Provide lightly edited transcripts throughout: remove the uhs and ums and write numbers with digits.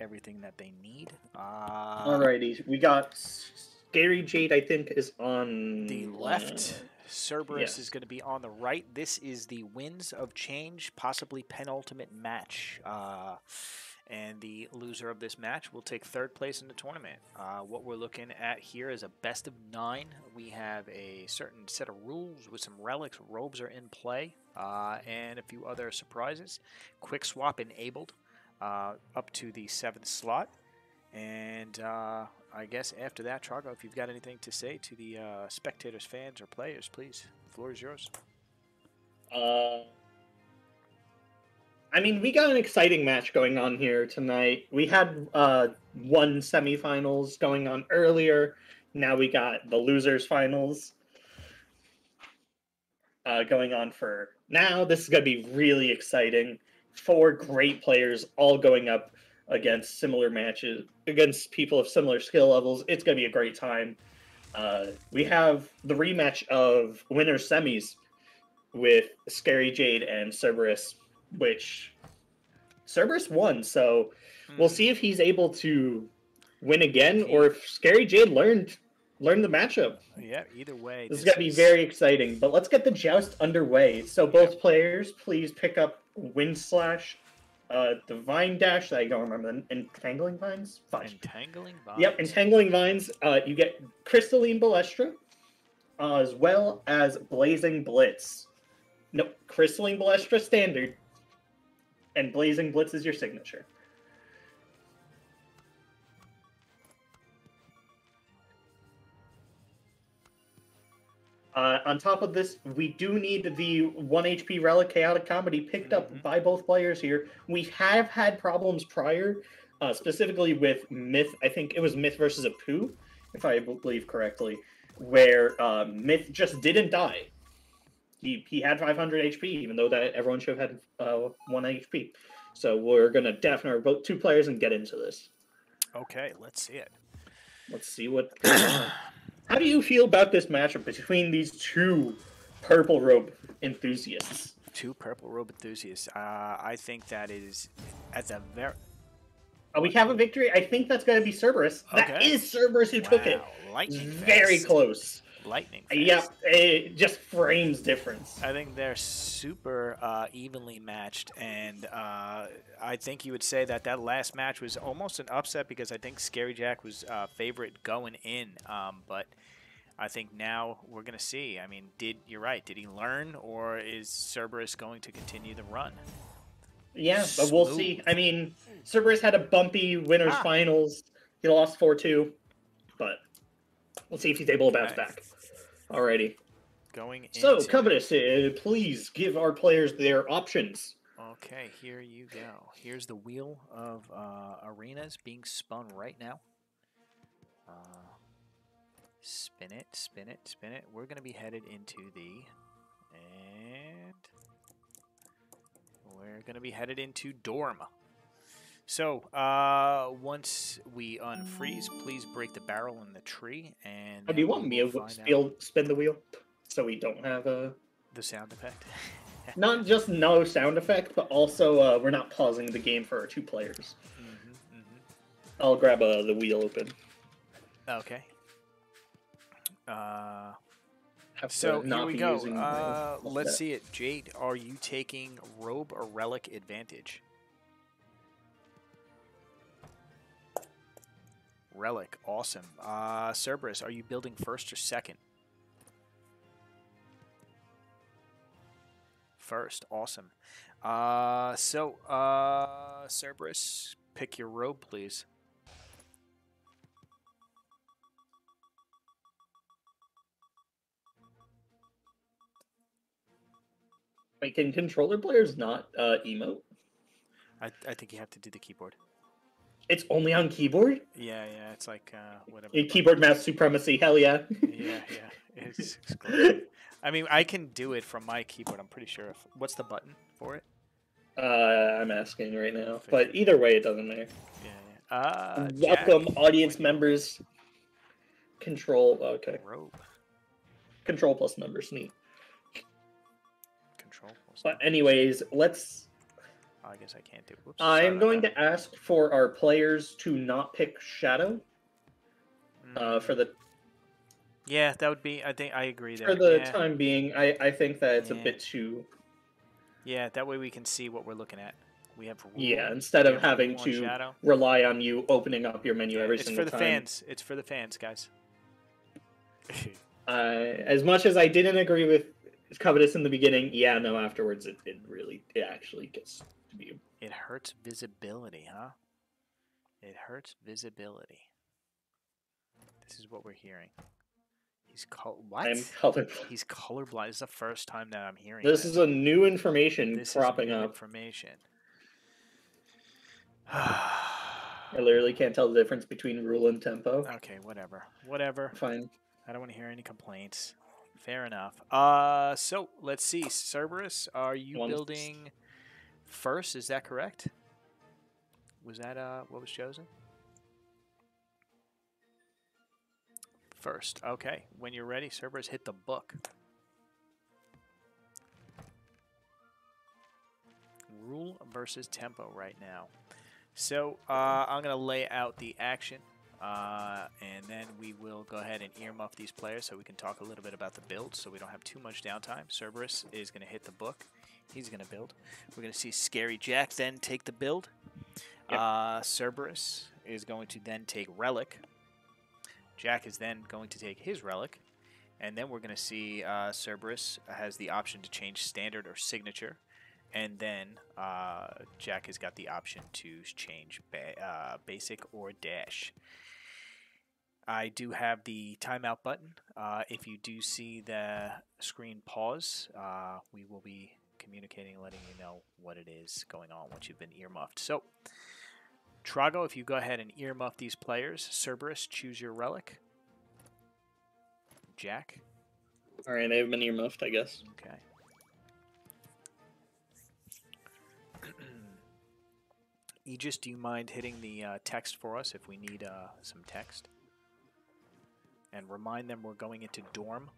everything that they need. Alrighty, we got Scary Jade, I think, is on the left. Cerberus yes. is going to be on the right. This is the Winds of Change, possibly penultimate match. And the loser of this match will take third place in the tournament. What we're looking at here is a best of 9. We have a certain set of rules with some relics. Robes are in play, and a few other surprises. Quick swap enabled up to the 7th slot. And I guess after that, Trago, if you've got anything to say to the spectators, fans, or players, please. The floor is yours. I mean, we got an exciting match going on here tonight. We had one semifinals going on earlier. Now we got the losers finals going on for now. This is going to be really exciting. 4 great players all going up against similar matches, against people of similar skill levels. It's going to be a great time. We have the rematch of winners semis with Scary Jade and Cerberus, which Cerberus won, so we'll see if he's able to win again or if Scary Jade learned the matchup. Yeah, either way. This is going to be very exciting, but let's get the joust underway. So both players, please pick up Wind Slash, Divine Dash, I don't remember, Entangling Vines? Entangling Vines? Yep, Entangling Vines. You get Crystalline Balestra, as well as Blazing Blitz. Nope, Crystalline Balestra Standard, and Blazing Blitz is your signature. On top of this, we do need the 1 HP Relic Chaotic Comedy picked up by both players here. We have had problems prior, specifically with Myth. I think it was Myth versus Apu, if I believe correctly, where Myth just didn't die. He had 500 HP, even though that everyone should have had 1 HP. So we're going to definitely vote 2 players and get into this. Okay, let's see it. Let's see what goes on. How do you feel about this matchup between these 2 purple robe enthusiasts? 2 purple robe enthusiasts. I think that is at the very... we have a victory. I think that's going to be Cerberus. Okay. That is Cerberus who took it. Lightning very fast. Close. Lightning fast. Yeah, just frames difference. I think they're super evenly matched, and I think you would say that last match was almost an upset because I think Scary Jack was favorite going in, but I think now we're going to see. I mean, you're right. Did he learn, or is Cerberus going to continue the run? Yeah, but we'll see. I mean, Cerberus had a bumpy winners finals. He lost 4-2, but we'll see if he's able to bounce back. Alrighty. So, Covetous, please give our players their options. Okay, here you go. Here's the wheel of arenas being spun right now. Spin it, spin it, spin it. We're going to be headed into we're going to be headed into Dorm. So, once we unfreeze, please break the barrel in the tree. And do you want me to spin the wheel so we don't have the sound effect? Not just no sound effect, but also we're not pausing the game for our 2 players. I'll grab the wheel open. Okay. So here we go. Let's see it. Jade, are you taking Robe or Relic advantage? Relic, awesome. Cerberus, are you building first or second? First, awesome. Cerberus, pick your robe, please. Wait, can controller players not emote? I think you have to do the keyboard. It's only on keyboard? Yeah, it's like whatever. Keyboard mouse supremacy, hell yeah. yeah. It's exclusive. I mean, I can do it from my keyboard, I'm pretty sure. What's the button for it? I'm asking right now. But either way, it doesn't matter. Yeah. Welcome, Jack, audience members. Control, okay. Robe. Control plus numbers, neat. Control plus But anyways, let's I guess I can't do. Whoops. I'm going to ask for our players to not pick Shadow. For the Yeah, that would be. I think I agree there. for the time being, I think that it's a bit too. Yeah, that way we can see what we're looking at. We have rule, yeah, instead of having to rely on you opening up your menu every single time. It's for the fans. It's for the fans, guys. As much as I didn't agree with Covetous in the beginning, yeah, no, afterwards it actually gets to be. It hurts visibility, huh? It hurts visibility. This is what we're hearing. He's what? I'm colorblind. He's colorblind. It's the first time that I'm hearing this. This is a new information cropping up. Information. I literally can't tell the difference between rule and tempo. Okay, whatever. Whatever. Fine. I don't want to hear any complaints. Fair enough. So let's see. Cerberus, are you building first? Is that correct? Was that what was chosen? First. Okay. When you're ready, Cerberus, hit the book. Rule versus tempo right now. So I'm going to lay out the action, and then we will go ahead and earmuff these players so we can talk a little bit about the build so we don't have too much downtime. Cerberus is going to hit the book. He's going to build. We're going to see Scary Jack then take the build. Yep. Cerberus is going to then take Relic. Jack is then going to take his Relic. And then we're going to see Cerberus has the option to change Standard or Signature. And then Jack has got the option to change Basic or Dash. I do have the timeout button. If you do see the screen pause, we will be communicating, letting you know what it is going on once you've been earmuffed. So, Trago, if you go ahead and earmuff these players, Cerberus, choose your Relic. Jack. All right, they've been earmuffed, I guess. Okay. Aegis, do you mind hitting the text for us if we need some text? And remind them we're going into Dorm.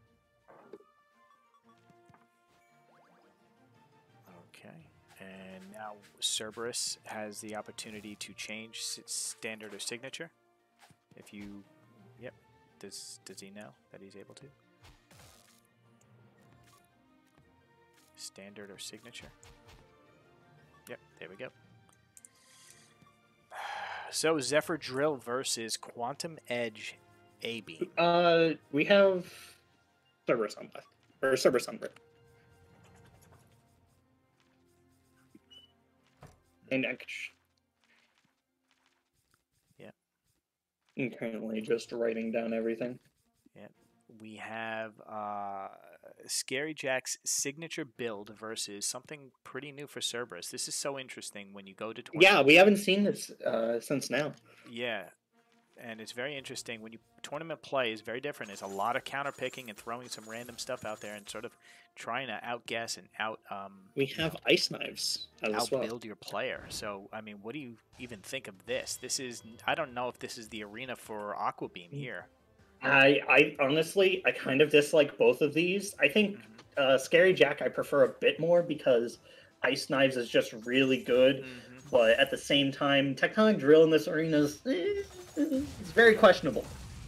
Okay. And now Cerberus has the opportunity to change Standard or Signature. If you... Yep. Does he know that he's able to? Standard or Signature. Yep, there we go. So Zephyr Drill versus Quantum Edge A-Beam. We have Cerberus on left. Or Cerberus on right. And yeah. I'm currently just writing down everything. Yeah. We have Scary Jack's signature build versus something pretty new for Cerberus. This is so interesting when you go to tournament. Yeah, we haven't seen this since now. Yeah, and it's very interesting. When you tournament play is very different. There's a lot of counter picking and throwing some random stuff out there and sort of trying to outguess and we have ice knives as well. Outbuild your player. So, I mean, what do you even think of this? This is, I don't know if this is the arena for Aqua Beam here. I honestly, I kind of dislike both of these. I think Scary Jack I prefer a bit more because Ice Knives is just really good. But at the same time, Tectonic Drill in this arena is it's very questionable.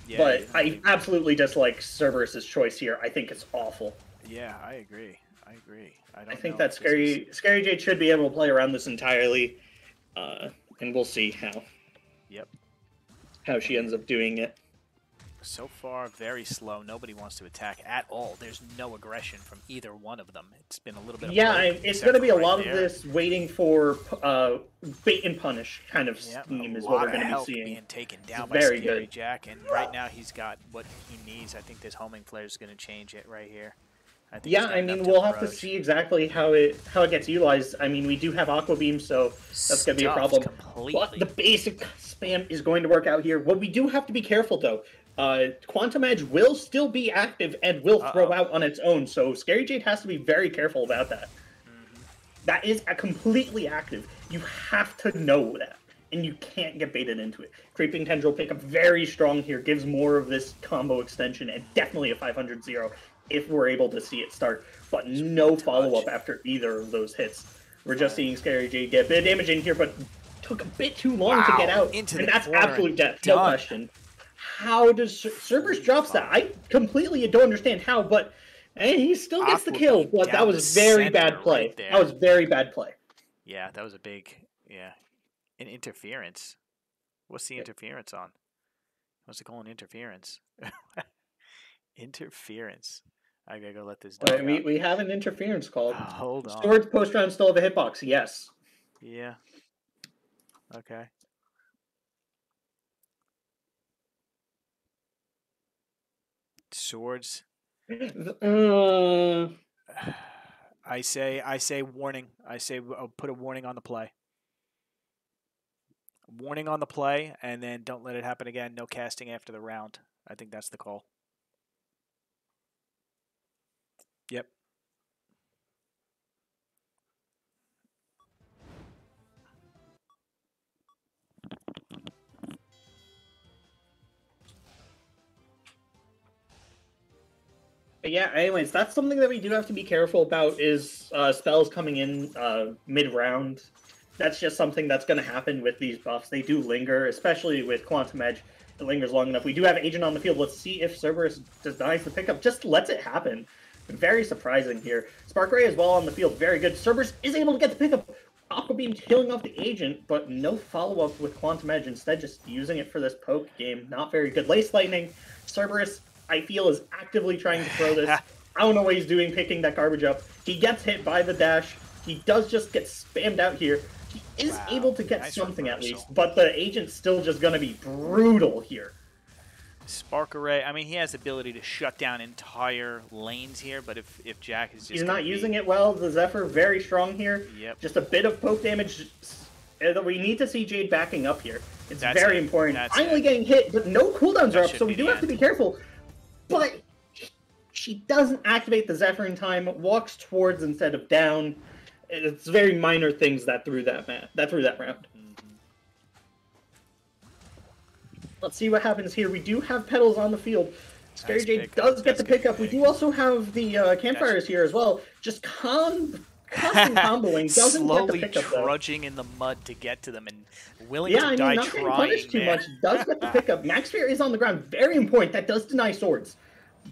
Yeah, but I absolutely dislike Cerberus' choice here. I think it's awful. Yeah, I agree. I agree. I think that Scary Jade should be able to play around this entirely, and we'll see how she ends up doing it. So far, very slow. Nobody wants to attack at all. There's no aggression from either one of them. It's been a little bit of it's going to be a lot of this waiting for bait and punish kind of scheme is what we're going to be seeing. Being taken down by Scary Jack, and right now he's got what he needs. I think this homing player is going to change it right here. I mean, we'll have to see exactly how it gets utilized. I mean, we do have Aqua Beam, so that's going to be a problem. But the basic spam is going to work out here. What we do have to be careful, though, Quantum Edge will still be active and will throw out on its own, so Scary Jade has to be very careful about that. That is completely active. You have to know that, and you can't get baited into it. Creeping Tendril pickup very strong here, gives more of this combo extension, and definitely a 500-0 if we're able to see it start, but no follow-up after either of those hits. We're just seeing Scary Jade get a bit of damage in here, but took a bit too long to get Wow, out. into And the that's corner absolute and death, no done. question. How does Cerberus drops that? I completely don't understand how, but he still gets the Aqua kill. beam But that down was the very center bad play. right there. That was very bad play. Yeah, that was a big, an interference. What's the interference on? What's it calling interference? Interference. I gotta go let this dog out. We have an interference called. Hold on. Swords post round still have a hitbox. Yes. Yeah. Okay. Swords. I say warning. I say I'll put a warning on the play. Warning on the play, and then don't let it happen again. No casting after the round. I think that's the call. Yep. Yeah, anyways, that's something that we do have to be careful about is spells coming in mid-round. That's just something that's going to happen with these buffs. They do linger, especially with Quantum Edge. It lingers long enough. We do have Agent on the field. Let's see if Cerberus denies the pickup. Just lets it happen. Very surprising here. Spark Ray as well on the field. Very good. Cerberus is able to get the pickup. Aqua Beam killing off the Agent, but no follow-up with Quantum Edge. Instead, just using it for this poke game. Not very good. Lace Lightning. Cerberus, I feel, is actively trying to throw this. I don't know what he's doing, picking that garbage up. He gets hit by the dash. He does just get spammed out here. He is able to get something at least, but the Agent's still just going to be brutal here. Spark Array, I mean, he has the ability to shut down entire lanes here, but if Jack is just He's not using it well. The Zephyr, very strong here. Yep. Just a bit of poke damage. We need to see Jade backing up here. It's very important. Finally getting hit, but no cooldowns are up, so we do have to be careful. But she doesn't activate the Zephyr in time, walks towards instead of down. It's very minor things that threw that round. Let's see what happens here. We do have Petals on the field. Scary Jade does get the pickup. We do also have the campfires here as well. Just constant comboing. Doesn't slowly get the pickup, trudging in the mud to get to them and willing to die not getting punished too much. Does get the pickup. Max Fear is on the ground. Very important. That does deny swords.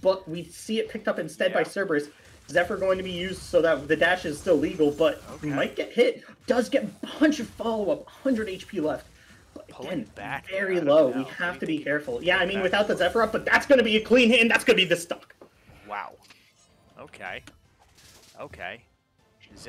But we see it picked up instead by Cerberus. Zephyr going to be used so that the dash is still legal, but might get hit. Does get a bunch of follow-up. 100 HP left. Again, very low. We have to be careful. Yeah, I mean, without the Zephyr up, but that's going to be a clean hit, and that's going to be the stock. Wow. Okay. Okay.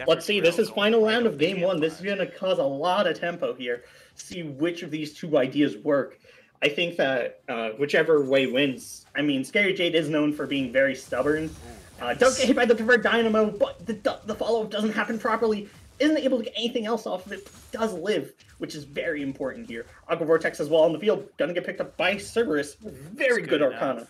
Let's see. This is final round of game one. This is going to cause a lot of tempo here. See which of these two ideas work. I think that whichever way wins. I mean, Scary Jade is known for being very stubborn. Does get hit by the Preferred Dynamo, but the follow-up doesn't happen properly. Isn't able to get anything else off of it, does live, which is very important here. Aqua Vortex as well on the field, gonna get picked up by Cerberus. Very good Arcana.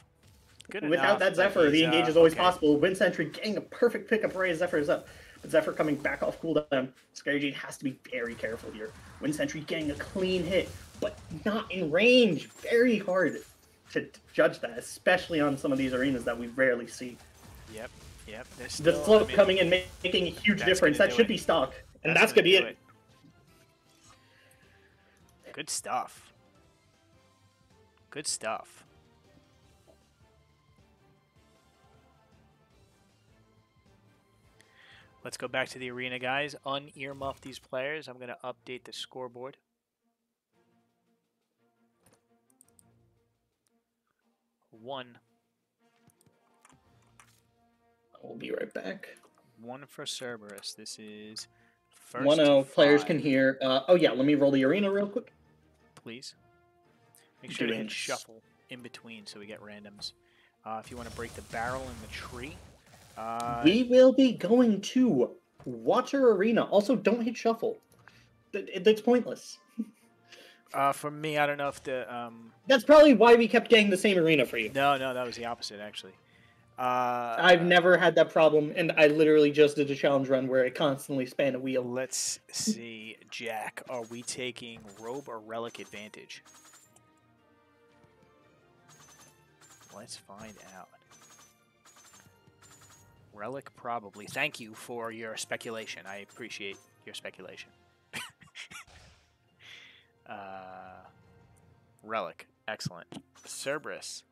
Without that Zephyr, the engage is always possible. Wind Sentry getting a perfect pickup right as Zephyr is up. But Zephyr coming back off cooldown. Scary Jade has to be very careful here. Wind Sentry getting a clean hit, but not in range. Very hard to judge that, especially on some of these arenas that we rarely see. Yep. The slope coming in, making a huge difference. That should be stock. And that's going to be it. Good stuff. Good stuff. Let's go back to the arena, guys. Un-earmuff these players. I'm going to update the scoreboard. One. We'll be right back. One for Cerberus. This is first 1-0. Players can hear. Oh, yeah. Let me roll the arena real quick. Please. Make sure to hit shuffle in between so we get randoms. If you want to break the barrel in the tree. We will be going to Water Arena. Also, don't hit shuffle. It's pointless. For me, I don't know if the... That's probably why we kept getting the same arena for you. No, that was the opposite, actually. I've never had that problem, and I literally just did a challenge run where I constantly span a wheel. Let's see, Jack. Are we taking Robe or Relic advantage? Let's find out. Relic, probably. Thank you for your speculation. I appreciate your speculation. Relic. Excellent. Cerberus.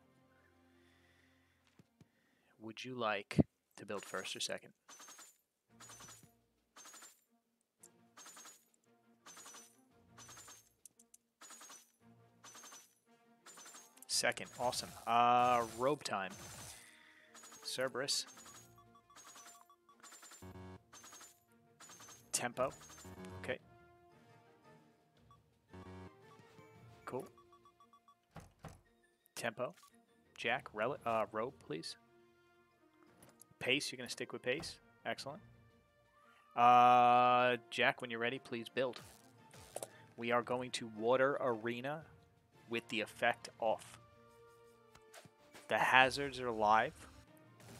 Would you like to build first or second? Second. Awesome. Robe time. Cerberus. Tempo. Okay. Cool. Tempo. Jack. Robe, please. Pace. You're going to stick with pace. Excellent. Jack, when you're ready, please build. We are going to Water Arena with the effect off. The hazards are live,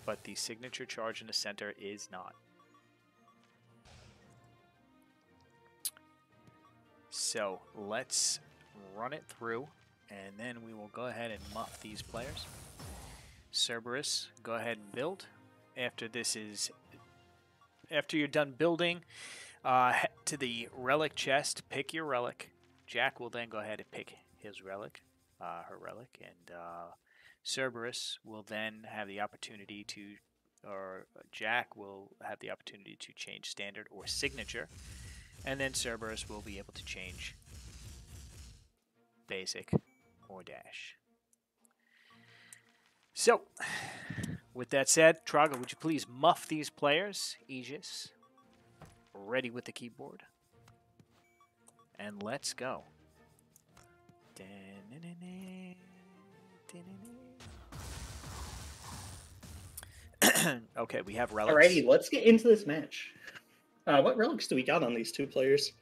but the signature charge in the center is not. So let's run it through, and then we will go ahead and muff these players. Cerberus, go ahead and build. After you're done building, head to the relic chest, pick your relic. Jack will then go ahead and pick his relic, her relic, and Cerberus will then have the opportunity to, or Jack will have the opportunity to change standard or signature, and then Cerberus will be able to change basic or dash. So, with that said, Traga, would you please muff these players? Aegis, ready with the keyboard. And let's go. Okay, we have relics. Alrighty, let's get into this match. What relics do we got on these two players?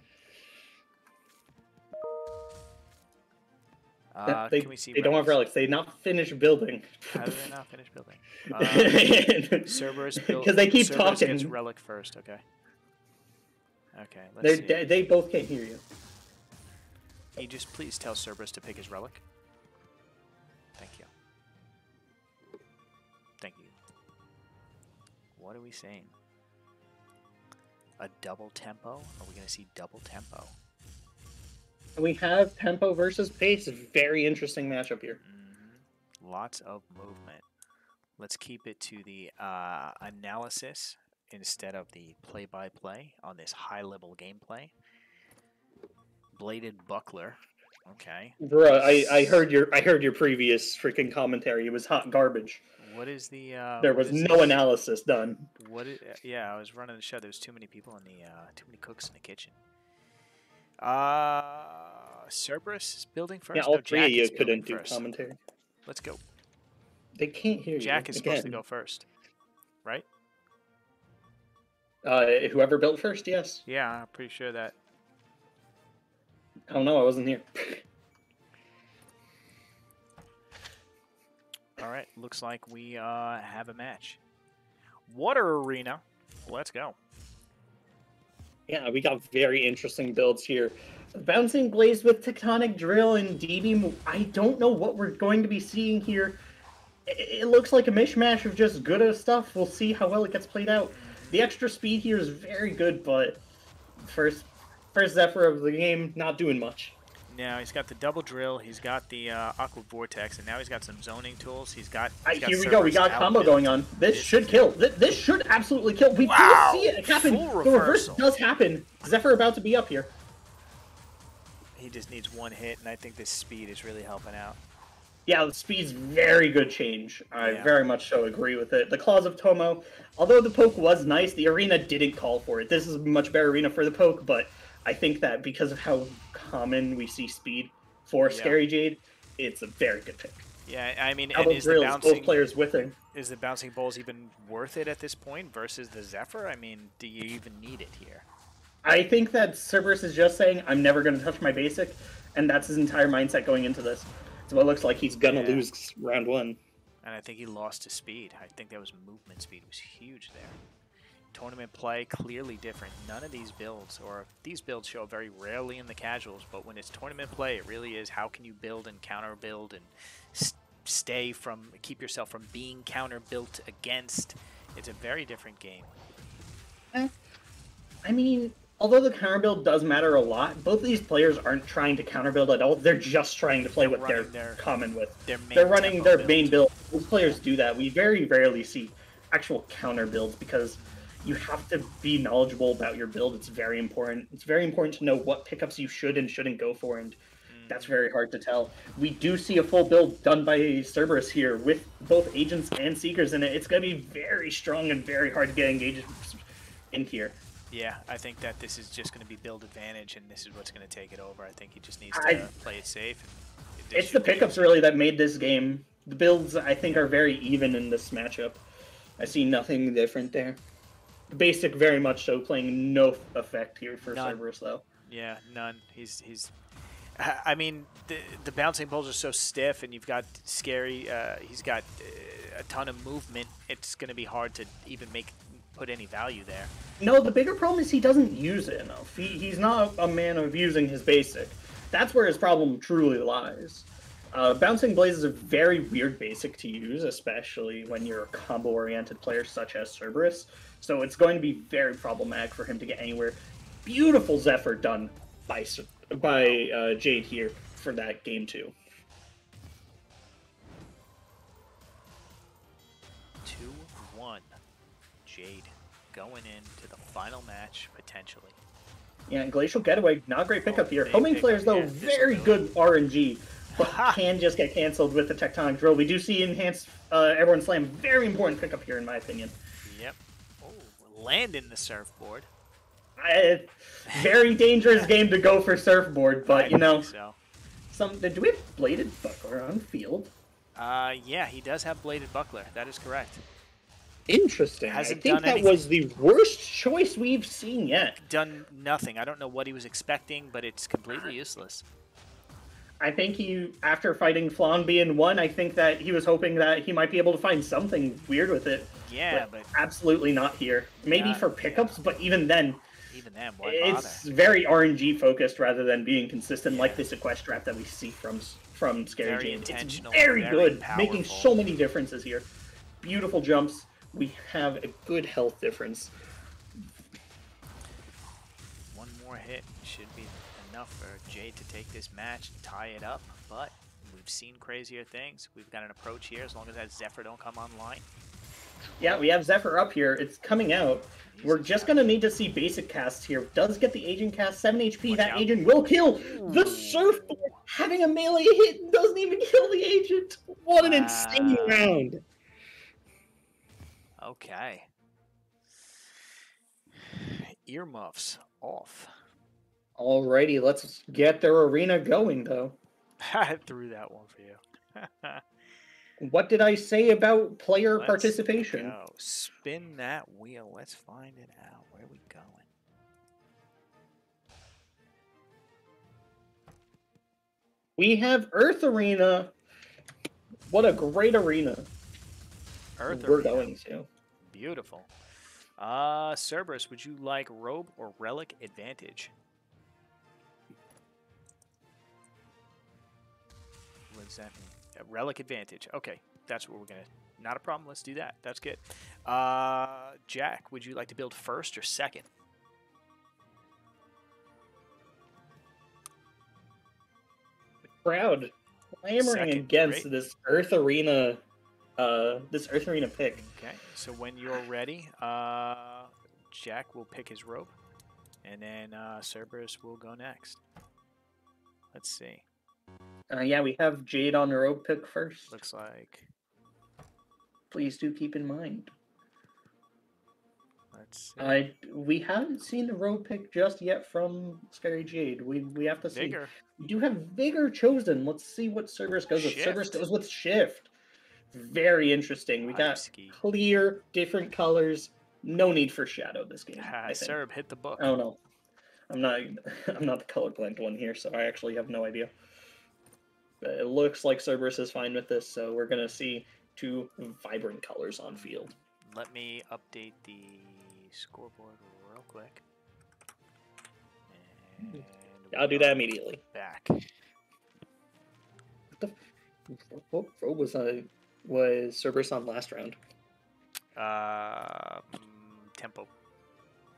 Can we see they don't have relics. They not finished building. How do they not finish building? Cerberus built because they keep Cerberus talking. Gets relic first. Okay. Okay. Let's see. They both can't hear you. Aegis, please tell Cerberus to pick his relic. Thank you. Thank you. What are we saying? A double tempo? Are we going to see double tempo? We have tempo versus pace. Very interesting matchup here. Lots of movement. Let's keep it to the analysis instead of the play-by-play on this high-level gameplay. Bladed buckler. Okay. Bro, I heard your previous freaking commentary. It was hot garbage. What is the? There was no analysis done. Yeah, I was running the show. There was too many people in the too many cooks in the kitchen. Cerberus is building first. Yeah, all no, three Jack of you is couldn't do first. commentary. Let's go. They can't hear you. Jack is supposed to go first, right? Whoever built first, yes. Yeah, I'm pretty sure that. I don't know. I wasn't here. All right, looks like we have a match. Water Arena. Let's go. Yeah, we got very interesting builds here. Bouncing Blaze with Tectonic Drill and DB. I don't know what we're going to be seeing here. It looks like a mishmash of just good stuff. We'll see how well it gets played out. The extra speed here is very good, but first Zephyr of the game, not doing much. Now he's got the double drill, he's got the aqua vortex, and now he's got some zoning tools. He's got here we go. We got a combo going on. This should kill. This should absolutely kill. We do see it happen. The reverse does happen. Zephyr about to be up here. He just needs one hit, and I think this speed is really helping out. Yeah, the speed's very good change. I very much so agree with it. The Claws of Tomo, although the poke was nice, the arena didn't call for it. This is a much better arena for the poke, but I think that because of how common we see speed for Scary Jade, it's a very good pick. Yeah, I mean, and is the bouncing, both players whiffing. Is the bouncing balls even worth it at this point versus the Zephyr? I mean, do you even need it here? I think that Cerberus is just saying, I'm never going to touch my basic, and that's his entire mindset going into this. So it looks like he's going to lose round one. And I think he lost his speed. I think that was movement speed was huge there. Tournament play, clearly different. None of these builds, or these builds show very rarely in the casuals, but when it's tournament play, it really is how can you build and counter build and keep yourself from being counter built against. It's a very different game. I mean, Although the counter build does matter a lot, both of these players aren't trying to counter build at all. They're just trying to play They're what they're running their common with. main They're running tempo their build. main build. Most players do that. We very rarely see actual counter builds because you have to be knowledgeable about your build. It's very important. It's very important to know what pickups you should and shouldn't go for, and that's very hard to tell. We do see a full build done by Cerberus here with both agents and seekers in it. It's going to be very strong and very hard to get engaged in here. Yeah, I think that this is just going to be build advantage, and this is what's going to take it over. I think he just needs to play it safe. It's the pickups really that made this game. The builds, I think, are very even in this matchup. I see nothing different there. Basic, very much so, playing no effect here for Cerberus, though. Yeah, none. He's. I mean, the bouncing poles are so stiff, and you've got scary. He's got a ton of movement. It's going to be hard to even put any value there. No, the bigger problem is he doesn't use it enough. He's not a man of using his basic. That's where his problem truly lies. Bouncing Blaze is a very weird basic to use, especially when you're a combo-oriented player such as Cerberus. So it's going to be very problematic for him to get anywhere. Beautiful Zephyr done by Jade here for that game 2. 2-1. Jade going into the final match, potentially. Yeah, and Glacial Getaway, not a great pickup here. Homing Flares, though, very good RNG, but can just get canceled with the Tectonic Drill. We do see Enhanced Airborne Slam, very important pickup here, in my opinion. Yep. Oh, landing the surfboard. Very dangerous game to go for surfboard, but, you know. So. Do we have Bladed Buckler on field? Yeah, he does have Bladed Buckler. That is correct. Interesting. I think that was the worst choice we've seen yet. Done nothing. I don't know what he was expecting, but it's completely useless. I think after fighting Flanby in 1, I think that he was hoping that he might be able to find something weird with it. Yeah, but absolutely not here. Maybe for pickups, but even then, why it's very RNG focused rather than being consistent like this Equestrap that we see from Scary Jade. It's very good, powerful. Making so many differences here. Beautiful jumps. We have a good health difference. One more hit should be enough for Jade to take this match and tie it up, but we've seen crazier things. We've got an approach here as long as that Zephyr don't come online. Yeah, we have Zephyr up here. It's coming out. We're just going to need to see basic casts here. Does get the agent cast, 7 HP. That agent will kill the surfboard. Having a melee hit doesn't even kill the agent. What an insane round. Okay. Earmuffs off. Alrighty, let's get their arena going, though. I threw that one for you. What did I say about player participation? Go. Spin that wheel. Let's find it out. Where are we going? We have Earth Arena. What a great arena. We're going to. Beautiful. Cerberus, would you like Robe or Relic Advantage? What does that mean? Relic Advantage. Okay, that's what we're going to... Not a problem. Let's do that. That's good. Jack, would you like to build first or second? Crowd clamoring against this Earth Arena pick. Okay, so when you're ready, Jack will pick his rope, and then Cerberus will go next. Let's see. Yeah, we have Jade on the rope pick first. Looks like. Please do keep in mind. Let's see. We haven't seen the rope pick just yet from Scary Jade. We have to see. Vigor. We do have Vigor chosen. Let's see what Cerberus goes with. Cerberus goes with Shift. Very interesting. We got clear, different colors. No need for shadow this game. Cerb, hit the book. Oh no, I'm not the colorblind one here, so I actually have no idea. But it looks like Cerberus is fine with this, so we're gonna see 2 vibrant colors on field. Let me update the scoreboard real quick. And I'll do that immediately. Back. What robe was Cerberus on last round? Tempo.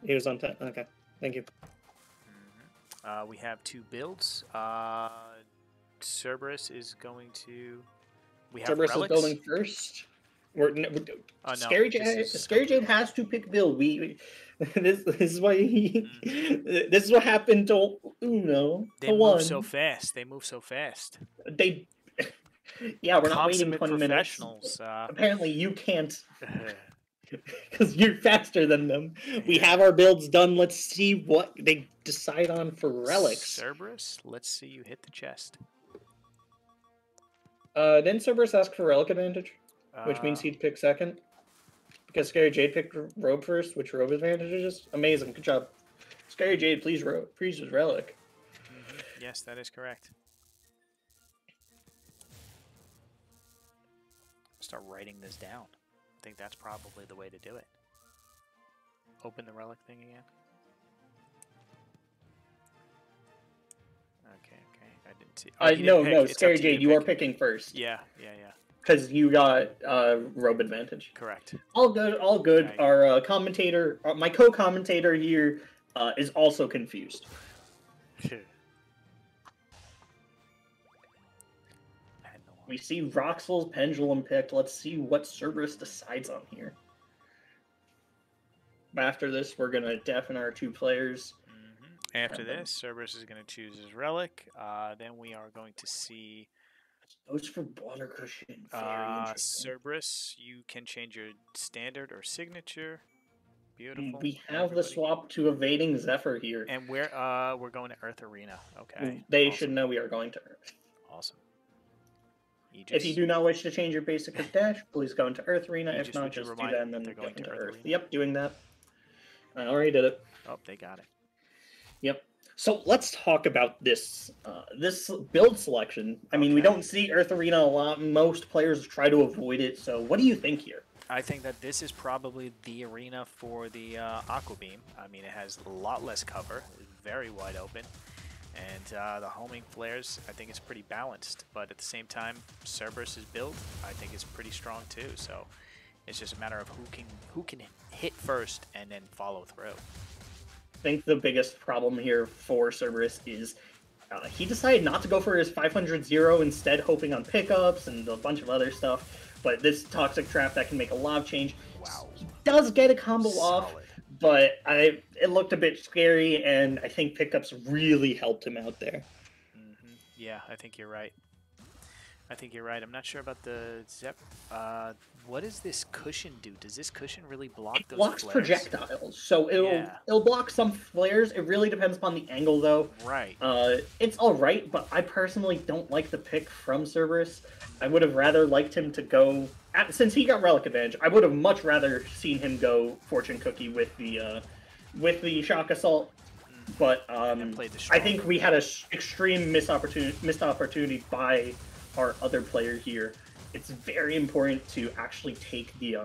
He was on 10. Okay, thank you. We have two builds. Cerberus is going to. We have Cerberus is relics. building first. No, Scary Jade has to pick build. This is why this is what happened to Uno. They move so fast. They move so fast. They yeah, we're not waiting Consummate 20 minutes. professionals. Apparently, you can't because you're faster than them. We have our builds done. Let's see what they decide on for relics. Cerberus, let's see you hit the chest. Didn't Cerberus ask for relic advantage? Which means he'd pick second? Because Scary Jade picked robe first, which robe advantage is? Amazing, good job. Scary Jade, please use relic. Yes, that is correct. Start writing this down. I think that's probably the way to do it. Open the relic thing again. Okay. I didn't see. No, Scary Jade, you are picking first. Yeah. Because you got robe advantage. Correct. All good. Okay. Our commentator, my co-commentator here, is also confused. We see Roxel's Pendulum picked. Let's see what Cerberus decides on here. After this, we're going to deafen our two players. After this, Cerberus is going to choose his relic. Then we are going to see... Those for water cushion. Very interesting. Cerberus, you can change your standard or signature. Beautiful. We have the swap to evading Zephyr here. And we're going to Earth Arena. Okay. They should know we are going to Earth. Awesome. If you do not wish to change your basic dash, please go into Earth Arena. If not, just do that and then go into Earth. Arena? Yep, doing that. I already did it. Oh, they got it. Yep. So let's talk about this this build selection. I mean, we don't see Earth Arena a lot. Most players try to avoid it. So what do you think here? I think that this is probably the arena for the Aqua Beam. I mean, it has a lot less cover. It's very wide open. And the homing flares, I think it's pretty balanced. But at the same time, Cerberus's build, I think, is pretty strong too. So it's just a matter of who can hit first and then follow through. I think the biggest problem here for Cerberus is he decided not to go for his 500-0, instead hoping on pickups and a bunch of other stuff. But this Toxic Trap that can make a lot of change. Wow. He does get a combo off, but it looked a bit scary, and I think pickups really helped him out there. Yeah, I think you're right. I'm not sure about the Zep. What does this cushion do? Does this cushion really block those blocks flares? Projectiles, so it'll block some flares. It really depends upon the angle, though. Right. It's all right, but I personally don't like the pick from Cerberus. I would have rather liked him to go since he got relic advantage. I would have much rather seen him go Fortune Cookie with the Shock Assault. But I think we had an extreme missed opportunity by our other player here. It's very important to actually take the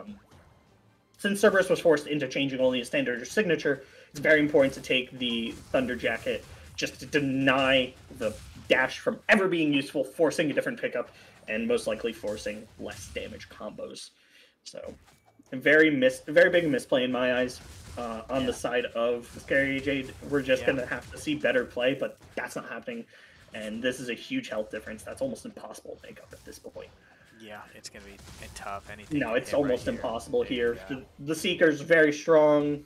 since Cerberus was forced into changing only his standard or signature, it's very important to take the Thunder Jacket just to deny the dash from ever being useful, forcing a different pickup, and most likely forcing less damage combos. So, very big misplay in my eyes. On the side of Scary Jade, we're just going to have to see better play, but that's not happening. And this is a huge health difference that's almost impossible to make up at this point. Yeah, it's going to be tough. Anything. No, it's almost impossible here. The Seeker's very strong.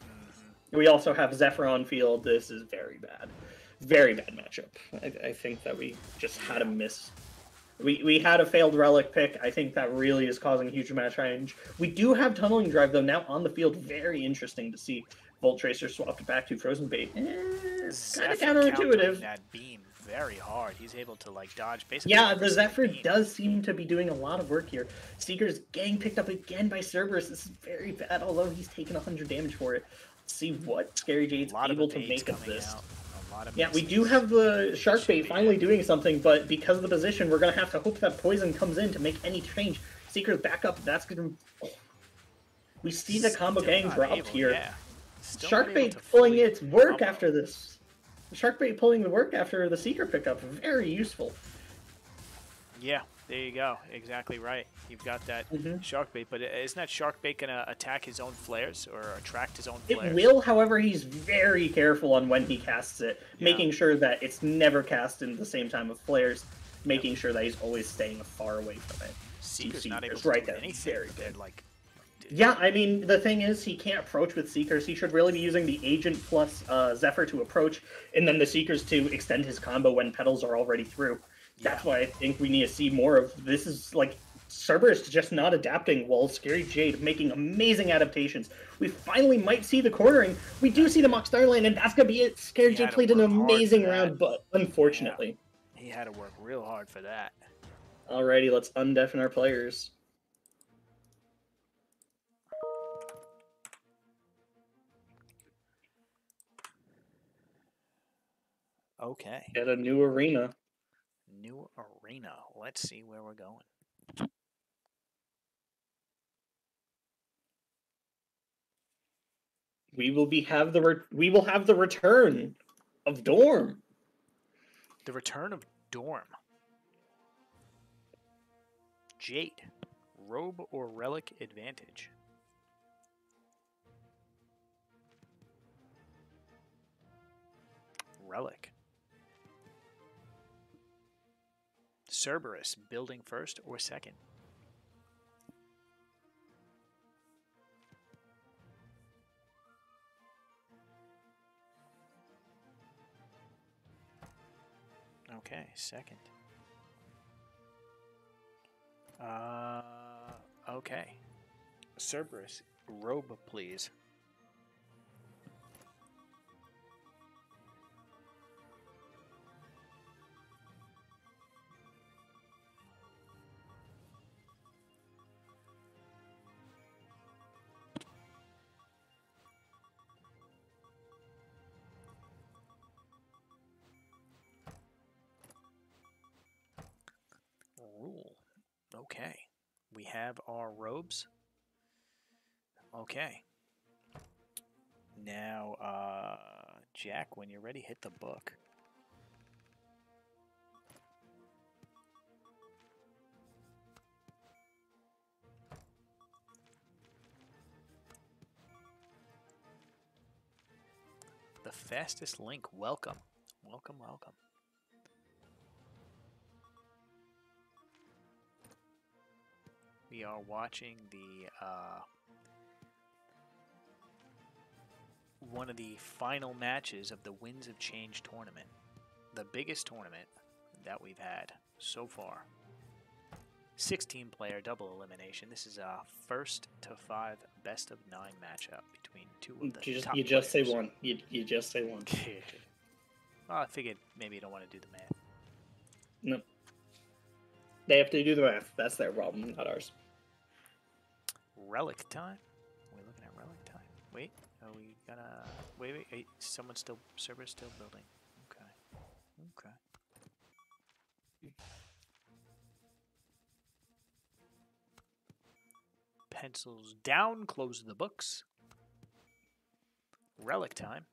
We also have Zephyr on field. This is very bad. Very bad matchup. I think that we just had a miss. We had a failed relic pick. I think that really is causing a huge match change. We do have Tunneling Drive, though, now on the field. Very interesting to see Volt Tracer swapped back to Frozen Bait. It's kind of counterintuitive. That beam very hard. He's able to dodge basically. Yeah, the Zephyr does seem to be doing a lot of work here. Seeker's getting picked up again by Cerberus. This is very bad, although he's taken 100 damage for it. Let's see what Scary Jade's able to make of this. Yeah, we do have the Shark Bait finally doing something, but because of the position, we're going to have to hope that Poison comes in to make any change. Seeker's back up. That's going to... We see the combo getting dropped here. Yeah. Shark Bait pulling its work after this. Shark Bait pulling the work after the Seeker pickup. Very useful. Yeah, There you go. Exactly right. You've got that Mhm. shark bait, but isn't that shark bait gonna attack his own flares or attract his own It flares? will, however, he's very careful on when he casts it, Yeah. making sure that it's never cast in the same time of flares, Yep. making sure that he's always staying far away from it. See Seeker's not able Seekers to right do there, anything very compared, good. like. Yeah, I mean, the thing is, he can't approach with Seekers. He should really be using the Agent plus Zephyr to approach, and then the Seekers to extend his combo when Petals are already through. Yeah. That's why I think we need to see more of this. Is like Cerberus just not adapting, while Scary Jade making amazing adaptations. We finally might see the cornering. We do see the Mock Starline, and that's gonna be it. Scary He Jade had to played an work hard for amazing that. round, but Yeah. unfortunately. He had to work real hard for that. Alrighty, let's undeafen our players. Okay. Get a new arena. New arena. Let's see where we're going. We will have the return of Dorm. The return of Dorm. Jade. Robe or relic advantage. Relic. Cerberus. Building first or second. Okay, second. Okay. Cerberus, robe, please. Rule. Okay. We have our robes. Okay. Now, Jack, when you're ready, hit the book. The fastest link. Welcome. Welcome, welcome. We are watching the one of the final matches of the Winds of Change tournament. The biggest tournament that we've had so far. 16-player double elimination. This is a first to 5 best of 9 matchup between two of the top You just say players. one. You just say one. Well, I figured maybe you don't want to do the math. No. They have to do the math. That's their problem, not ours. Relic time? We're looking at relic time. Wait, are we gonna... Wait. Someone's still... Server's still building. Okay. Pencils down, close the books. Relic time.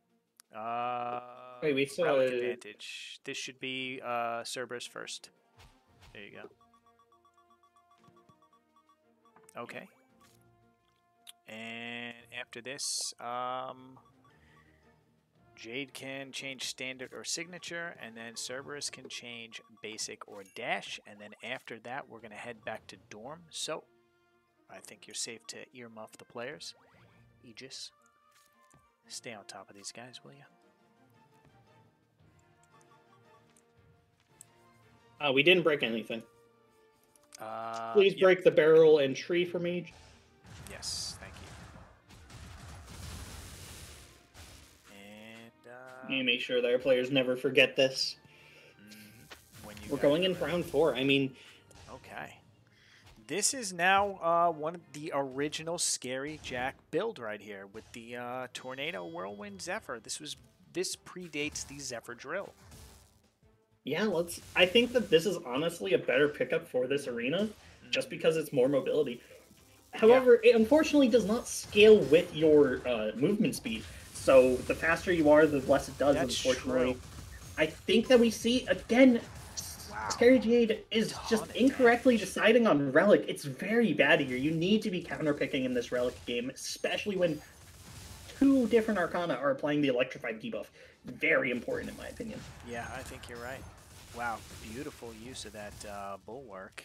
Wait, we still relic advantage. This should be Cerberus first. There you go. Okay. And after this, Jade can change standard or signature, and then Cerberus can change basic or dash, and then after that, we're going to head back to Dorm. So, I think you're safe to earmuff the players. Aegis, stay on top of these guys, will you? We didn't break anything. Please Yep. break the barrel and tree for me. Yes, thank you. And You make sure that our players never forget this. We're going in for round 4. I mean, okay. This is now one of the original Scary Jack build right here with the Tornado Whirlwind Zephyr. This predates the Zephyr drill. Yeah, I think that this is honestly a better pickup for this arena, just because it's more mobility. However, it unfortunately does not scale with your movement speed. So the faster you are, the less it does, That's unfortunately. true. I think that we see, again, Wow. Scary Jade is Ton just of incorrectly damage. deciding on Relic. It's very bad here. You need to be counterpicking in this Relic game, especially when two different Arcana are applying the Electrified debuff. Very important, in my opinion. Yeah, I think you're right. Wow, beautiful use of that Bulwark.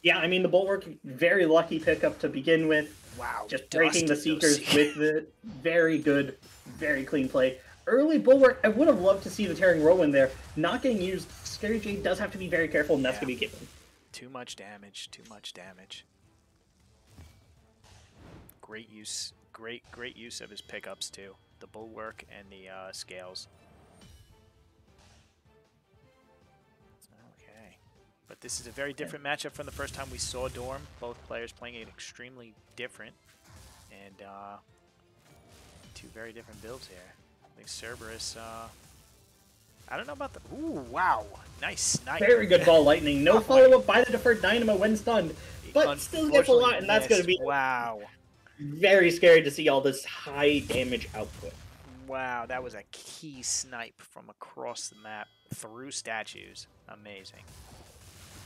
Yeah, I mean, the Bulwark, very lucky pickup to begin with. Wow, Just breaking the dusted those Seekers Seekers. with it. Very good, very clean play. Early Bulwark, I would have loved to see the Tearing Whirlwind there. Not getting used. Scary Jade does have to be very careful, and that's Yeah. going to be given. Too much damage. Too much damage. Great use. Great use of his pickups too. The Bulwark and the Scales. Okay. But this is a very different matchup from the first time we saw Dorm. Both players playing it extremely different. And two very different builds here. I think Cerberus, I don't know about the... Ooh, wow. Nice snipe. Very good ball lightning. No follow-up by the deferred Dynamo when stunned. But still gets a lot, and that's going to be... Wow. Very scary to see all this high damage output. Wow, that was a key snipe from across the map through statues. Amazing.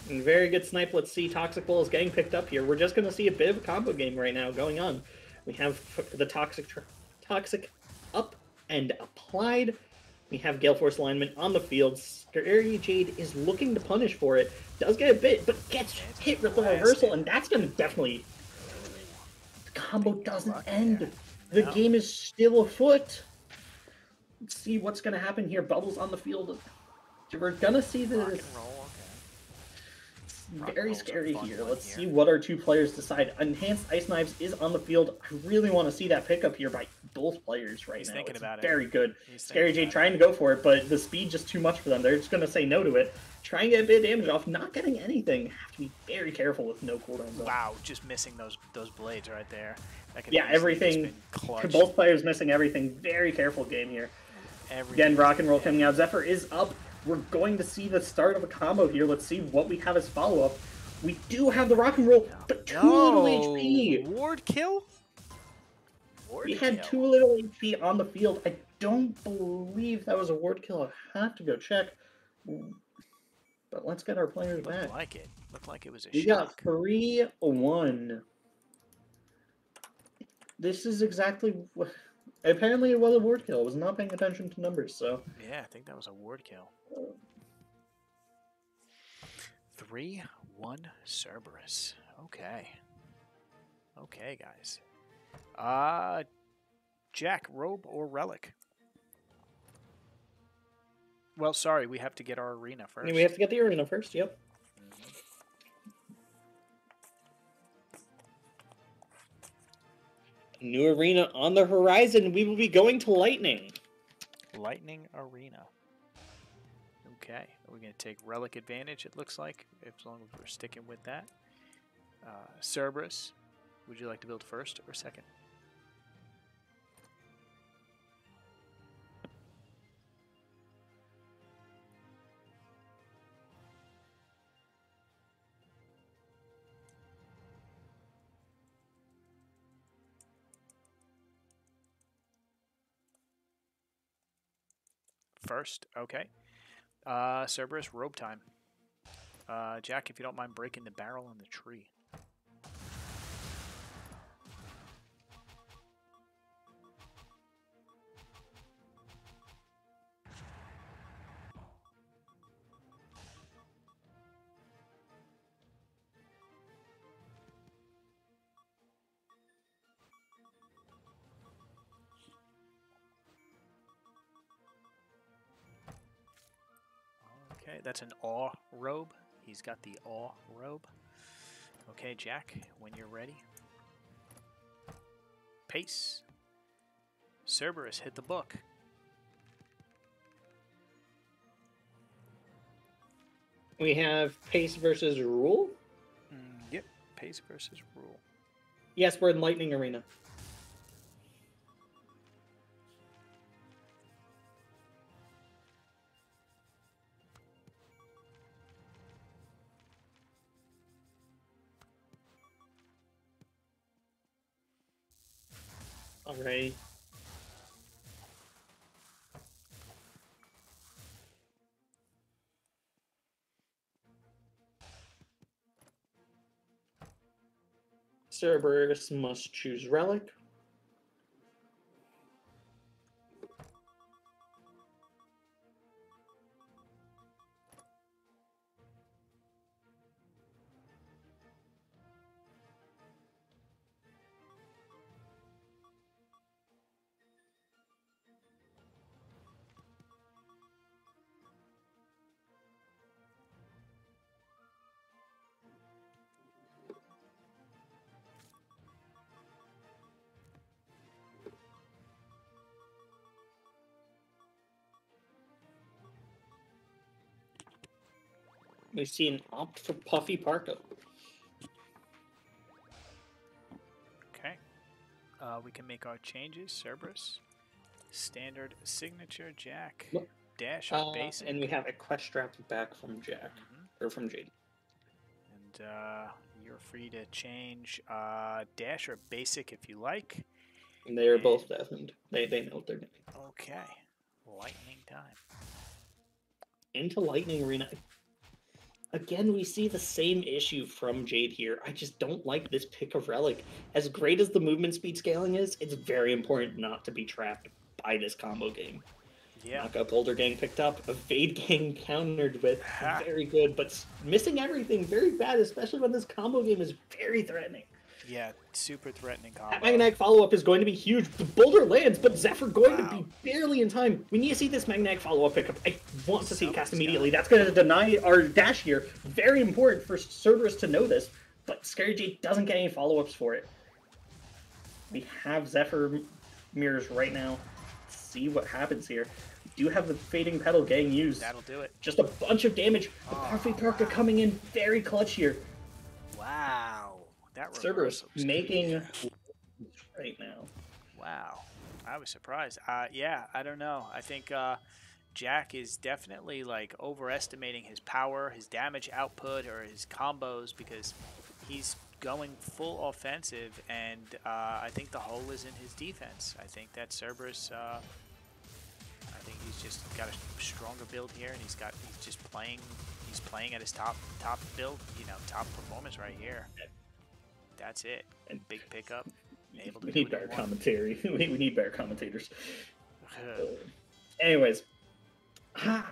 And very good snipe. Let's see. Toxic Bull is getting picked up here. We're just going to see a bit of a combo game right now going on. We have the Toxic up and applied. We have Gale Force alignment on the field. Scary Jade is looking to punish for it. Does get a bit, but gets hit with the reversal, and that's going to definitely... The combo doesn't end. The game is still afoot. Let's see what's going to happen here. Bubbles on the field. We're going to see this. Very scary here. Let's see what our two players decide. Enhanced Ice Knives is on the field. I really want to see that pickup here by both players right now. Thinking about it. Very good. Scary Jade trying to go for it, but the speed just too much for them. They're just going to say no to it. Try and get a bit of damage off. Not getting anything. Have to be very careful with no cooldowns on. Wow, just missing those blades right there. Yeah, everything. Both players missing everything. Very careful game here. Again, Rock and Roll coming out. Zephyr is up. We're going to see the start of a combo here. Let's see what we have as follow-up. We do have the Rock and Roll, but too little HP. Ward kill? We had too little HP on the field. I don't believe that was a ward kill. I have to go check. But let's get our players back. Looked like it. Looked like it was a shock. We got 3-1. This is exactly what... Apparently it was a ward kill. I was not paying attention to numbers, so... Yeah, I think that was a ward kill. 3-1 Cerberus. Okay. Okay, guys. Jack, Robe, or Relic? Well, sorry, we have to get our arena first. We have to get the arena first, yep. New arena on the horizon. We will be going to Lightning. Lightning Arena. Okay, we're going to take Relic advantage, it looks like, as long as we're sticking with that. Cerberus, would you like to build first or second? First, okay. Cerberus, robe time. Jack, if you don't mind breaking the barrel on the tree. Okay, that's an awe robe. He's got the awe robe. Okay, Jack, when you're ready. Pace. Cerberus, hit the book. We have Pace versus Rule? Yep, Pace versus Rule. Yes, we're in Lightning Arena. Alright. Cerberus must choose Relic. We see an opt for Puffy Parko. Okay. We can make our changes. Cerberus. Standard signature Jack. Yep. Dash or basic. And we have a quest strap back from Jack. Or from Jade. And you're free to change dash or basic if you like. And they are both deafened. They know what they're doing. Okay. Lightning time. Into Lightning Arena. Again, we see the same issue from Jade here. I just don't like this pick of Relic. As great as the movement speed scaling is, it's very important not to be trapped by this combo game. Yeah. Knock up Boulder Gang picked up, Evade Gang countered with. Very good, but missing everything, very bad, especially when this combo game is very threatening. Yeah, super threatening combo. That Magnetic follow-up is going to be huge. The Boulder lands, but Zephyr going to be barely in time. We need to see this Magnetic follow-up pickup. I want to see it cast immediately. That's going to deny our dash here. Very important for Cerberus to know this, but Scary Jade doesn't get any follow-ups for it. We have Zephyr mirrors right now. Let's see what happens here. We do have the Fading Petal getting used. That'll do it. Just a bunch of damage. The Puffy Parka coming in very clutch here. Wow. That Cerberus making right now. Wow. I was surprised. Yeah, I don't know. I think Jack is definitely like overestimating his power, his damage output, or his combos because he's going full offensive, and I think the hole is in his defense. I think that Cerberus, I think he's just got a stronger build here, and he's just playing. He's playing at his top build, top performance right here. That's it. And big pickup. Able to we need better commentary. we need better commentators. Anyways, I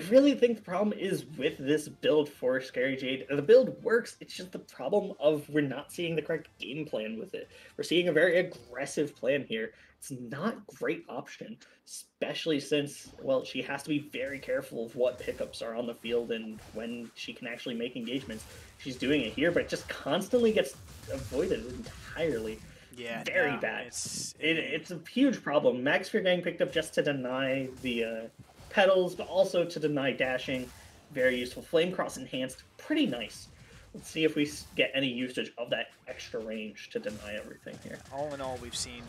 really think the problem is with this build for Scary Jade. The build works, it's just the problem of we're not seeing the correct game plan with it. We're seeing a very aggressive plan here. It's not a great option, especially since, well, she has to be very careful of what pickups are on the field and when she can actually make engagements. She's doing it here, but it just constantly gets avoided entirely. Yeah, very bad. It's a huge problem. Max Fear getting picked up just to deny the petals, but also to deny dashing. Very useful. Flame Cross enhanced, pretty nice. Let's see if we get any usage of that extra range to deny everything here. All in all, we've seen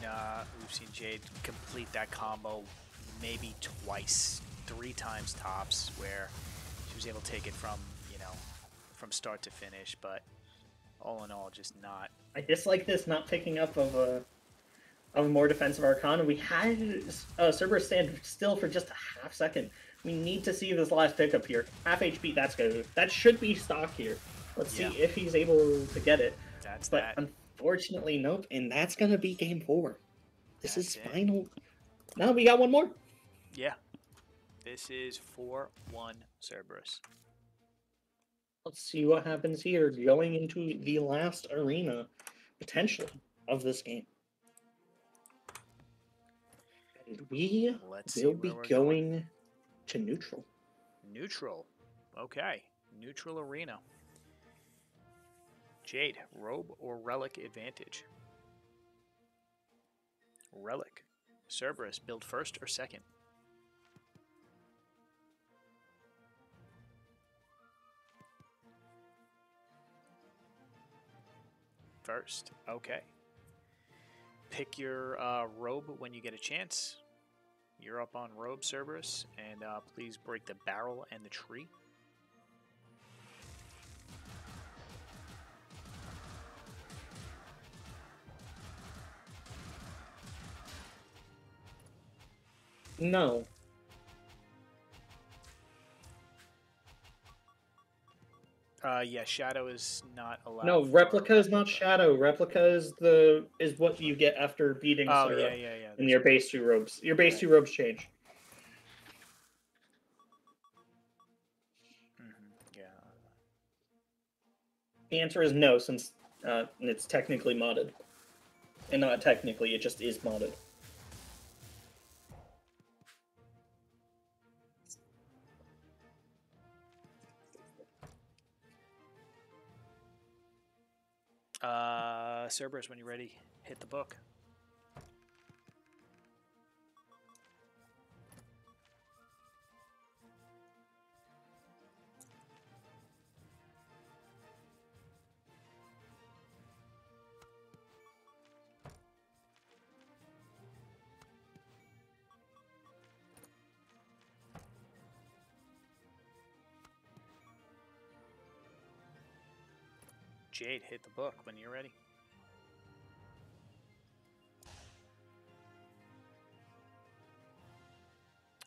Jade complete that combo maybe twice, 3 times tops, where she was able to take it from start to finish. But all in all, just not. I dislike this not picking up of a more defensive Arcana. We had Cerberus stand still for just a half second. We need to see this last pickup here. Half HP, that's good. That should be stock here. Let's see if he's able to get it. But unfortunately, nope. And that's going to be game 4. This is final. No, we got one more. Yeah. This is 4-1 Cerberus. Let's see what happens here going into the last arena, potentially, of this game. And we will be going to neutral. Neutral. Okay. Neutral arena. Jade, robe or relic advantage? Relic. Cerberus, build first or second? First. Okay. Pick your robe when you get a chance. You're up on robe, Cerberus, and please break the barrel and the tree. Yeah, Shadow is not No, allowed for replica is not Shadow. Replica is what you get after beating Oh, Sarah. yeah. And your base 2 robes. Your base 2 robes change. Yeah. The answer is no, since it's technically modded. And not technically, it just is modded. Cerberus, when you're ready, hit the book. Jade, hit the book when you're ready.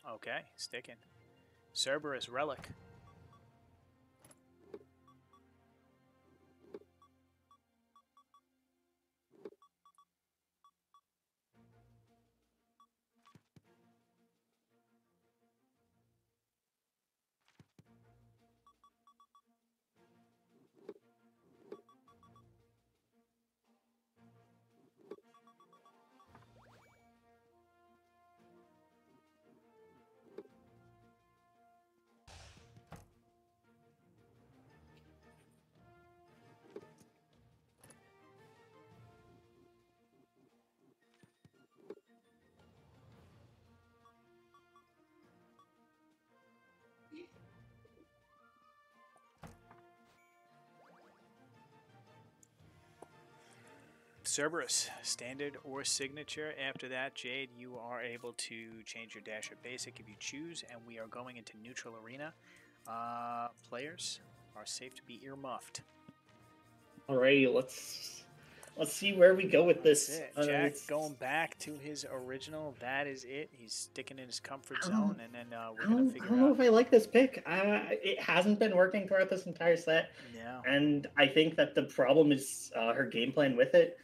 Okay, sticking. Cerberus, relic. Cerberus, standard or signature. After that, Jade, you are able to change your dash or basic if you choose, and we are going into neutral arena. Players are safe to be earmuffed. Alrighty, let's see where we go with That's this. it. Jack going back to his original. That is it. He's sticking in his comfort zone, and then we're gonna figure out. I don't know if I like this pick. It hasn't been working throughout this entire set. Yeah. And I think that the problem is her game plan with it.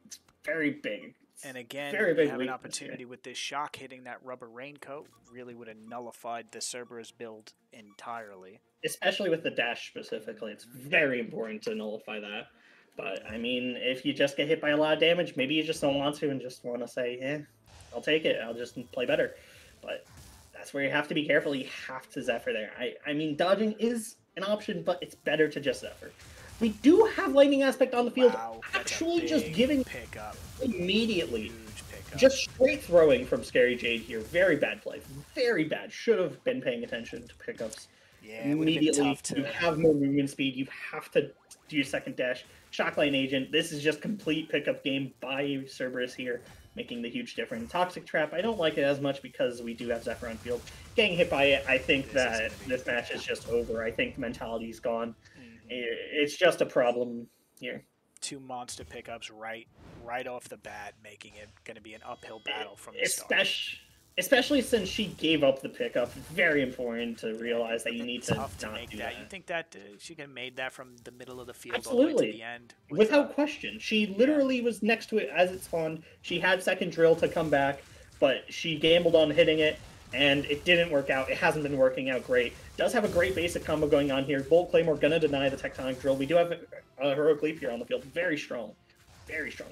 It's very big. And again, very you have an opportunity with this shock hitting that rubber raincoat. Really would have nullified the Cerberus build entirely. Especially with the dash specifically. It's very important to nullify that. But, I mean, if you just get hit by a lot of damage, maybe you just don't want to and just want to say, I'll take it. I'll just play better. But that's where you have to be careful. You have to Zephyr there. I mean, dodging is an option, but it's better to just Zephyr. We do have Lightning Aspect on the field. Wow, actually just giving pickup immediately. Pickup. Just straight throwing from Scary Jade here. Very bad play. Very bad. Should have been paying attention to pickups. Yeah, Immediately, you have more movement speed. You have to do your second dash. Shockline Agent. This is just complete pickup game by Cerberus here, making the huge difference. Toxic Trap. I don't like it as much because we do have Zephyr on field. Getting hit by it, I think that this match is just over. I think mentality's gone. It's just a problem here. 2 monster pickups right off the bat, making it going to be an uphill battle from the start. Especially since she gave up the pickup. Very important to realize that you need to not do that. You think that she could have made that from the middle of the field Absolutely. all the way to the end? Without question. She literally was next to it as it spawned. She had second drill to come back, but she gambled on hitting it, and it didn't work out. It hasn't been working out great. Does have a great basic combo going on here. Bolt Claymore gonna deny the Tectonic Drill. We do have a Heroic Leap here on the field. Very strong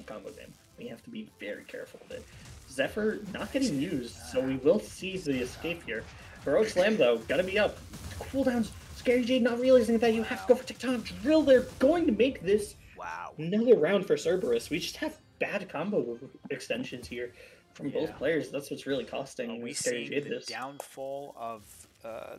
combo game. We have to be very careful with it. Zephyr not getting used, so we will see the escape here. Heroic Slam, though, gonna be up. Cooldowns, Scary Jade not realizing that you have to go for Tectonic Drill. They're going to make this another round for Cerberus. We just have bad combo extensions here from both players. That's what's really costing Scary Jade this. Downfall of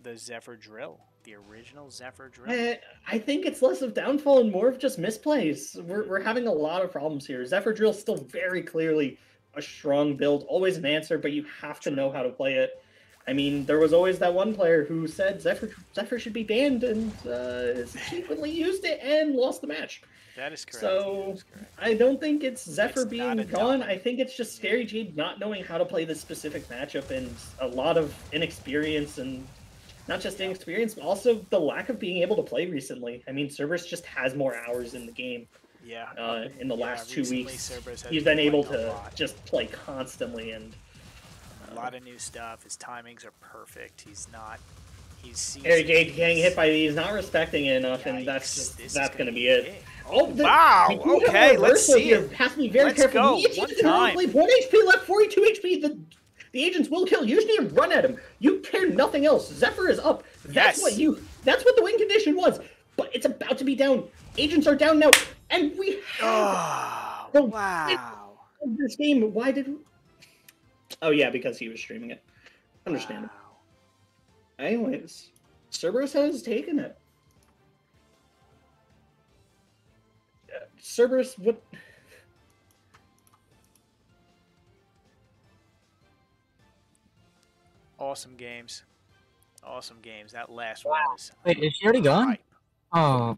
the Zephyr Drill. The original Zephyr Drill? I think it's less of downfall and more of just misplays. We're having a lot of problems here. Zephyr Drill still very clearly a strong build, always an answer, but you have to know how to play it. I mean, there was always that one player who said Zephyr should be banned, and frequently used it and lost the match. That is correct. So I don't think it's Zephyr being gone. I think it's just Scary Jade not knowing how to play this specific matchup and a lot of inexperience and not just inexperience, but also the lack of being able to play recently. I mean, Cerberus just has more hours in the game. Yeah. In the last 2 weeks, Cerberus has he's been able playing a to lot. just play constantly, and A lot of new stuff. His timings are perfect. He's not. He's seasoned. Harry Jade getting hit by these, not respecting it enough, and Yikes. that's going to be it. Big. Oh, wow! We do Okay, have a let's reversal see here. it. Has to be very Let's careful. go. The agents One can only time. play 1 HP left, 42 HP. The agents will kill. You just need to run at him. You care nothing else. Zephyr is up. That's Yes. That's what the win condition was. But it's about to be down. Agents are down now, and we have wow. this game. Why did? Oh yeah, because he was streaming it. Understandable. Wow. Anyways, Cerberus has taken it. Cerberus, what? Awesome games. Awesome games. That last one was. Wait, is she already gone? Hype. Oh.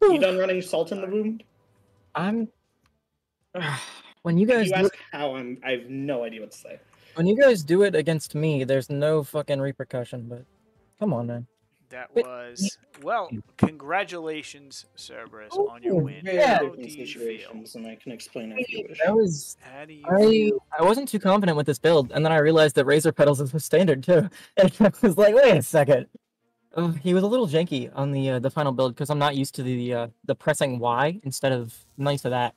You done running salt in the wound? I'm. When you guys if you ask how, I have no idea what to say. When you guys do it against me, there's no fucking repercussion. But come on, man. That was well. Congratulations, Cerberus, on your win. Yeah. How do you feel? And I can explain if you wish. That was. How do you feel? I wasn't too confident with this build, and then I realized that Razor Pedals is standard too, and I was like, wait a second. He was a little janky on the final build because I'm not used to the pressing Y instead of nice to that.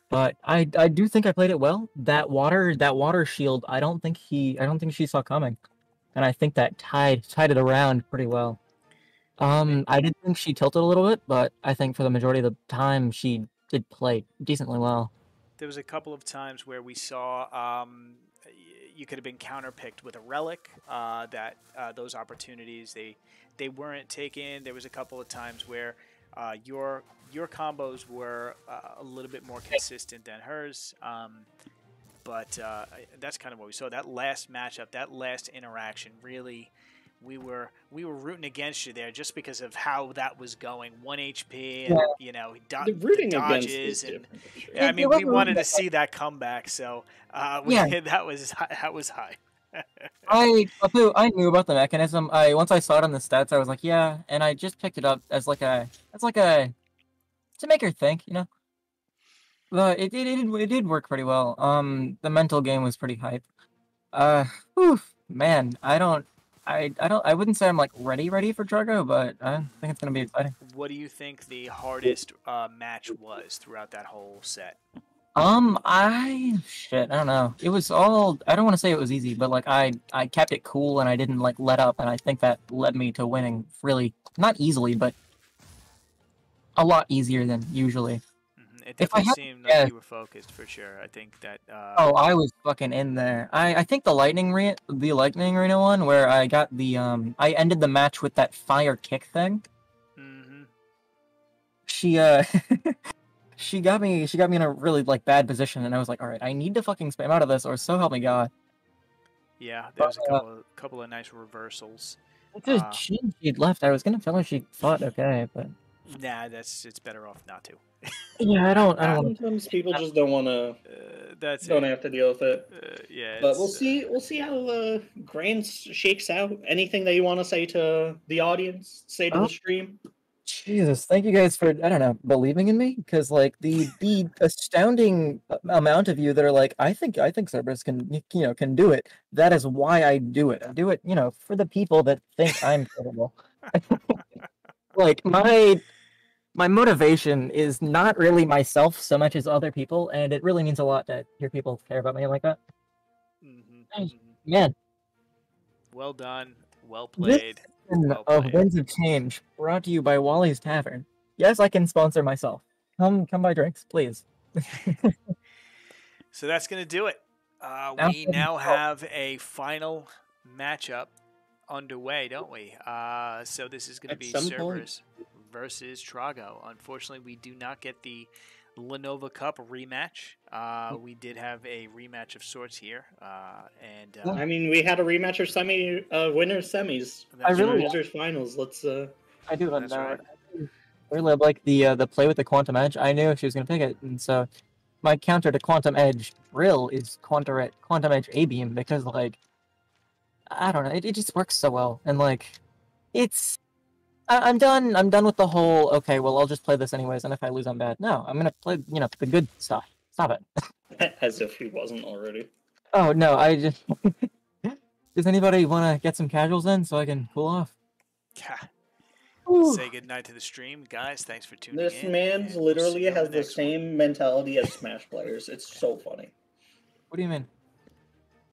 But I do think I played it well. That water shield, I don't think she saw coming, and I think that tied it around pretty well. I did think she tilted a little bit, but I think for the majority of the time she did play decently well. There was a couple of times where we saw you could have been counterpicked with a relic. Those opportunities they weren't taken. There was a couple of times where your combos were a little bit more consistent than hers. But that's kind of what we saw. That last matchup, that last interaction, really, we were rooting against you there just because of how that was going. 1 HP, and the rooting dodges, and sure. I mean, we wanted to see that comeback. So that was high. I knew about the mechanism. Once I saw it on the stats, I was like, yeah, and I just picked it up as to make her think, But it did work pretty well. The mental game was pretty hype. Man, I wouldn't say I'm like ready for Drago, but I think it's gonna be exciting. What do you think the hardest match was throughout that whole set? I don't know. It was all, I don't want to say it was easy, but like I kept it cool and I didn't like let up, and I think that led me to winning really, not easily, but a lot easier than usually. It definitely seemed like you were focused for sure. I think that. Oh, I was fucking in there. I think the lightning arena one where I got the I ended the match with that fire kick thing. Mm-hmm. She got me in a really like bad position, and I was like, all right, I need to fucking spam out of this, or so help me God. Yeah, there was a couple of nice reversals. She left. I was gonna tell her she fought okay, but nah, it's better off not to. Yeah, I don't. Sometimes people just don't want to. Don't have to deal with it. Yeah, but we'll see. We'll see how Grand shakes out. Anything that you want to say to the audience? Say to the stream. Jesus, thank you guys for, I don't know, believing in me, because like the astounding amount of you that are like, I think Cerberus can do it. That is why I do it. I do it, for the people that think I'm capable. Like my motivation is not really myself so much as other people, and it really means a lot to hear people care about me like that. Mm-hmm. Man. Well done. Well played. Of Winds of Change, brought to you by Wally's Tavern. Yes, I can sponsor myself. Come buy drinks, please. So that's going to do it. We now have a final matchup underway, don't we? So this is going to be Cerberus versus Trago. Unfortunately, we do not get the Lenovo Cup rematch. We did have a rematch of sorts here, and I mean, we had a rematch of winners semis. I really losers finals. Let's. I do love that's that. right. I really like the play with the Quantum Edge. I knew she was going to pick it, and so my counter to Quantum Edge Drill is Quantum Edge A-Beam, because like I don't know. It just works so well, and like, it's. I'm done. I'm done with the whole. Okay, well, I'll just play this anyways, and if I lose, I'm bad. No, I'm gonna play. The good stuff. Stop it. As if he wasn't already. Oh no, I just. Does anybody want to get some casuals in so I can cool off? Let's say goodnight to the stream, guys. Thanks for tuning This in. man's and we'll see literally you on has the the next one. same mentality as Smash players. It's so funny. What do you mean?